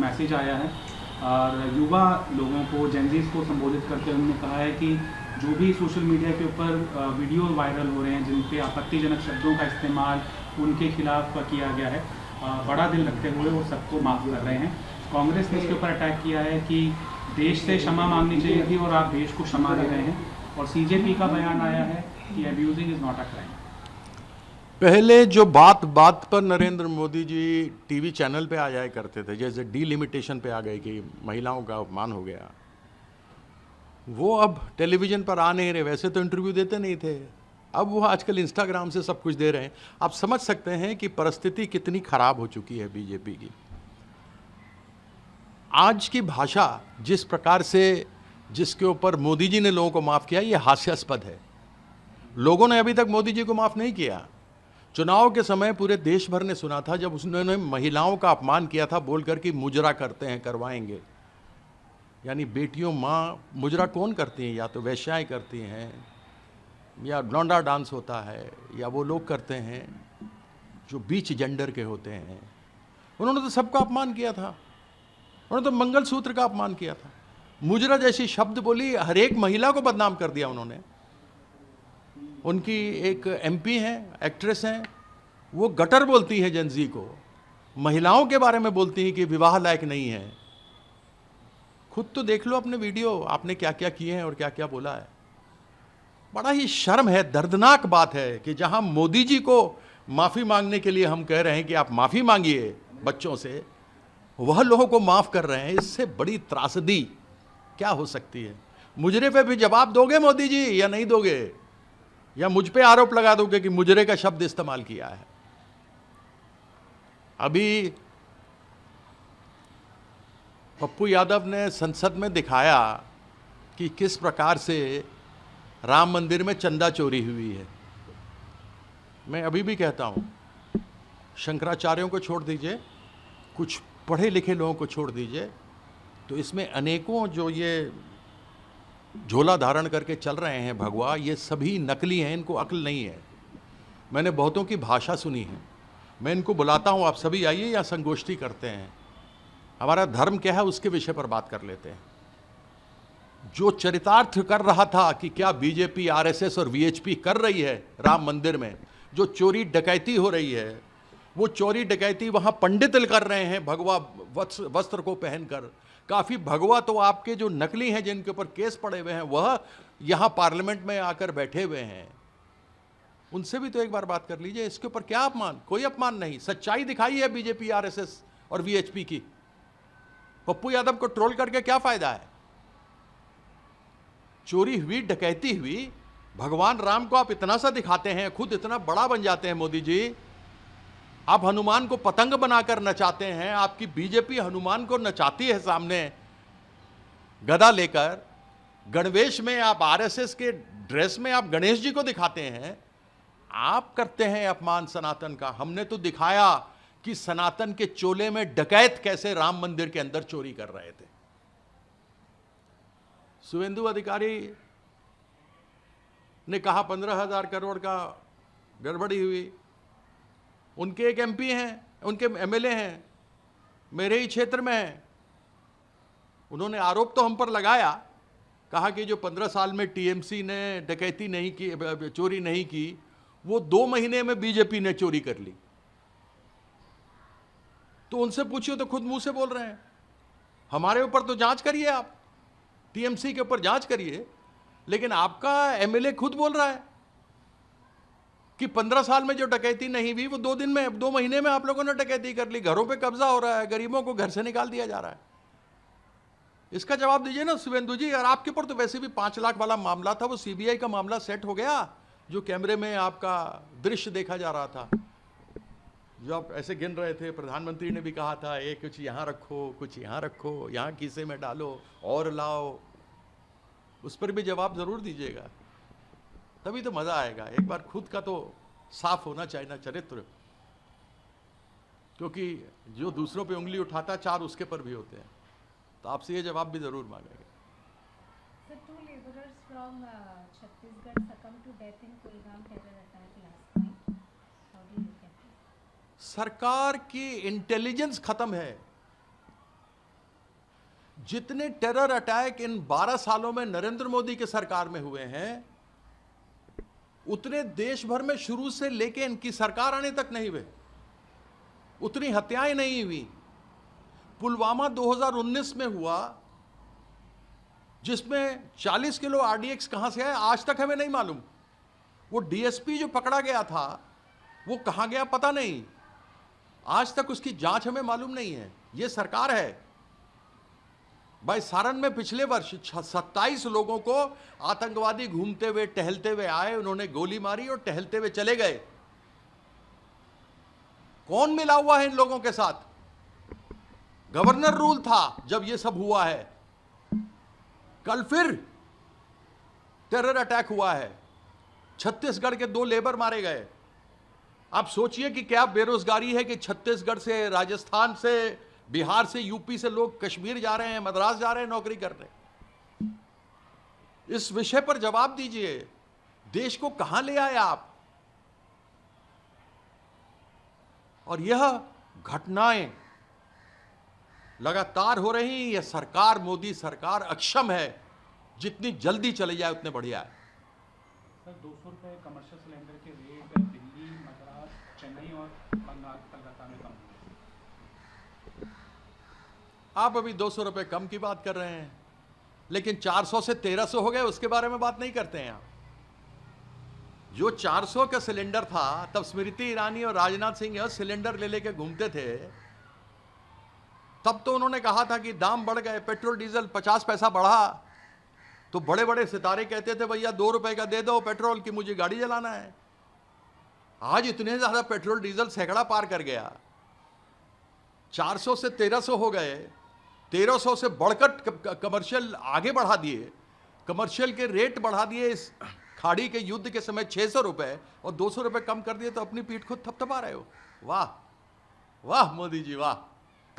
Message आया है और युवा लोगों को, जेनजीज को संबोधित करते हुए उन्होंने कहा है कि जो भी सोशल मीडिया के ऊपर वीडियो वायरल हो रहे हैं जिन पे आपत्तिजनक शब्दों का इस्तेमाल उनके खिलाफ किया गया है, बड़ा दिल रखते हुए वो सबको माफ़ कर रहे हैं। कांग्रेस ने इसके ऊपर अटैक किया है कि देश से क्षमा मांगनी चाहिए थी और आप देश को क्षमा दे रहे हैं, और सीजेपी का बयान आया है कि abusing is not a crime. पहले जो बात बात पर नरेंद्र मोदी जी टीवी चैनल पे आ जाया करते थे, जैसे डीलिमिटेशन पे आ गए कि महिलाओं का अपमान हो गया, वो अब टेलीविज़न पर आ नहीं रहे। वैसे तो इंटरव्यू देते नहीं थे, अब वो आजकल इंस्टाग्राम से सब कुछ दे रहे हैं। आप समझ सकते हैं कि परिस्थिति कितनी खराब हो चुकी है बीजेपी की। आज की भाषा जिस प्रकार से, जिसके ऊपर मोदी जी ने लोगों को माफ़ किया, ये हास्यास्पद है। लोगों ने अभी तक मोदी जी को माफ़ नहीं किया। चुनाव के समय पूरे देश भर ने सुना था जब उसने महिलाओं का अपमान किया था बोलकर कि मुजरा करते हैं, करवाएंगे। यानी बेटियों, माँ मुजरा कौन करती हैं? या तो वैश्याएं करती हैं, या लौंडा डांस होता है, या वो लोग करते हैं जो बीच जेंडर के होते हैं। उन्होंने तो सबका अपमान किया था, उन्होंने तो मंगलसूत्र का अपमान किया था। मुजरा जैसी शब्द बोली, हर एक महिला को बदनाम कर दिया उन्होंने। उनकी एक एमपी हैं, एक्ट्रेस हैं, वो गटर बोलती है जेनजी को, महिलाओं के बारे में बोलती हैं कि विवाह लायक नहीं है। खुद तो देख लो अपने वीडियो, आपने क्या क्या किए हैं और क्या क्या बोला है। बड़ा ही शर्म है, दर्दनाक बात है कि जहां मोदी जी को माफ़ी मांगने के लिए हम कह रहे हैं कि आप माफ़ी मांगिए बच्चों से, वह लोगों को माफ़ कर रहे हैं। इससे बड़ी त्रासदी क्या हो सकती है? मुजरे पे भी जवाब दोगे मोदी जी या नहीं दोगे? या मुझ पे आरोप लगा दोगे कि मुजरे का शब्द इस्तेमाल किया है? अभी पप्पू यादव ने संसद में दिखाया कि किस प्रकार से राम मंदिर में चंदा चोरी हुई है। मैं अभी भी कहता हूं, शंकराचार्यों को छोड़ दीजिए, कुछ पढ़े लिखे लोगों को छोड़ दीजिए, तो इसमें अनेकों जो ये झोला धारण करके चल रहे हैं भगवा, ये सभी नकली हैं, इनको अक्ल नहीं है। मैंने बहुतों की भाषा सुनी है, मैं इनको बुलाता हूं, आप सभी आइए, या संगोष्ठी करते हैं, हमारा धर्म क्या है उसके विषय पर बात कर लेते हैं। जो चरितार्थ कर रहा था कि क्या बीजेपी, आरएसएस और वीएचपी कर रही है राम मंदिर में, जो चोरी डकैती हो रही है, वो चोरी डकैती वहां पंडित कर रहे हैं भगवा वस्त्र को पहनकर। काफी भगवा तो आपके जो नकली हैं, जिनके ऊपर केस पड़े हुए हैं, वह यहां पार्लियामेंट में आकर बैठे हुए हैं। उनसे भी तो एक बार बात कर लीजिए। इसके ऊपर क्या अपमान? कोई अपमान नहीं, सच्चाई दिखाई है बीजेपी, आरएसएस और वीएचपी की। पप्पू यादव को ट्रोल करके क्या फायदा है? चोरी हुई, डकैती हुई, भगवान राम को आप इतना सा दिखाते हैं, खुद इतना बड़ा बन जाते हैं मोदी जी। आप हनुमान को पतंग बनाकर नचाते हैं, आपकी बीजेपी हनुमान को नचाती है सामने गदा लेकर। गणवेश में आप, आरएसएस के ड्रेस में आप गणेश जी को दिखाते हैं। आप करते हैं अपमान सनातन का। हमने तो दिखाया कि सनातन के चोले में डकैत कैसे राम मंदिर के अंदर चोरी कर रहे थे। शुभेंदु अधिकारी ने कहा 15,000 करोड़ का गड़बड़ी हुई। उनके एक एमपी हैं, उनके एमएलए हैं, मेरे ही क्षेत्र में हैं। उन्होंने आरोप तो हम पर लगाया, कहा कि जो 15 साल में टीएमसी ने डकैती नहीं की, चोरी नहीं की, वो 2 महीने में बीजेपी ने चोरी कर ली। तो उनसे पूछिए, तो खुद मुंह से बोल रहे हैं। हमारे ऊपर तो जांच करिए, आप टीएमसी के ऊपर जांच करिए, लेकिन आपका एमएलए खुद बोल रहा है कि 15 साल में जो डकैती नहीं हुई वो 2 दिन में, 2 महीने में आप लोगों ने डकैती कर ली। घरों पे कब्जा हो रहा है, गरीबों को घर से निकाल दिया जा रहा है। इसका जवाब दीजिए ना शुभेंदु जी। और आपके ऊपर तो वैसे भी 5 लाख वाला मामला था, वो सीबीआई का मामला सेट हो गया, जो कैमरे में आपका दृश्य देखा जा रहा था, जो आप ऐसे गिन रहे थे। प्रधानमंत्री ने भी कहा था, एक कुछ यहां रखो, कुछ यहां रखो, यहां खीसे में डालो और लाओ। उस पर भी जवाब जरूर दीजिएगा, तभी तो मजा आएगा। एक बार खुद का तो साफ होना चाहिए ना चरित्र, क्योंकि जो दूसरों पे उंगली उठाता 4 उसके पर भी होते हैं। तो आपसे ये जवाब भी जरूर मांगेंगे। Sir, 2 laborers from Chhattisgarh succumbed to death in Kulgam terror attack last night. How do you look at this? सरकार की इंटेलिजेंस खत्म है। जितने टेरर अटैक इन 12 सालों में नरेंद्र मोदी के सरकार में हुए हैं, उतने देश भर में शुरू से लेके इनकी सरकार आने तक नहीं हुए। उतनी हत्याएं नहीं हुई। पुलवामा 2019 में हुआ, जिसमें 40 किलो आरडीएक्स कहां से आया आज तक हमें नहीं मालूम। वो डीएसपी जो पकड़ा गया था वो कहां गया पता नहीं, आज तक उसकी जांच हमें मालूम नहीं है। ये सरकार है भाई। सारण में पिछले वर्ष 27 लोगों को आतंकवादी घूमते हुए टहलते हुए आए, उन्होंने गोली मारी और टहलते हुए चले गए। कौन मिला हुआ है इन लोगों के साथ? गवर्नर रूल था जब ये सब हुआ है। कल फिर टेरर अटैक हुआ है, छत्तीसगढ़ के 2 लेबर मारे गए। आप सोचिए कि क्या बेरोजगारी है कि छत्तीसगढ़ से, राजस्थान से, बिहार से, यूपी से लोग कश्मीर जा रहे हैं, मद्रास जा रहे हैं नौकरी करने। इस विषय पर जवाब दीजिए। देश को कहां ले आए आप? और यह घटनाएं लगातार हो रही। यह सरकार, मोदी सरकार अक्षम है। जितनी जल्दी चली जाए उतने बढ़िया है। सर 200 रुपये कमर्शियल सिलेंडर के रेट दिल्ली, मद्रास, चेन्नई और बंगाल, कलकत्ता में कम हुए। आप अभी 200 रुपये कम की बात कर रहे हैं, लेकिन 400 से 1300 हो गए, उसके बारे में बात नहीं करते हैं आप। जो 400 का सिलेंडर था, तब स्मृति ईरानी और राजनाथ सिंह यह सिलेंडर ले लेके घूमते थे। तब तो उन्होंने कहा था कि दाम बढ़ गए, पेट्रोल डीजल 50 पैसा बढ़ा, तो बड़े बड़े सितारे कहते थे भैया 2 रुपए का दे दो पेट्रोल की, मुझे गाड़ी चलाना है। आज इतने ज्यादा पेट्रोल डीजल सैकड़ा पार कर गया, 400 से 1300 हो गए, 1300 से बढ़कर कमर्शियल आगे बढ़ा दिए, कमर्शियल के रेट बढ़ा दिए। इस खाड़ी के युद्ध के समय 600 रुपए और 200 रुपए कम कर दिए, तो अपनी पीठ खुद थपथपा रहे हो। वाह वाह मोदी जी वाह।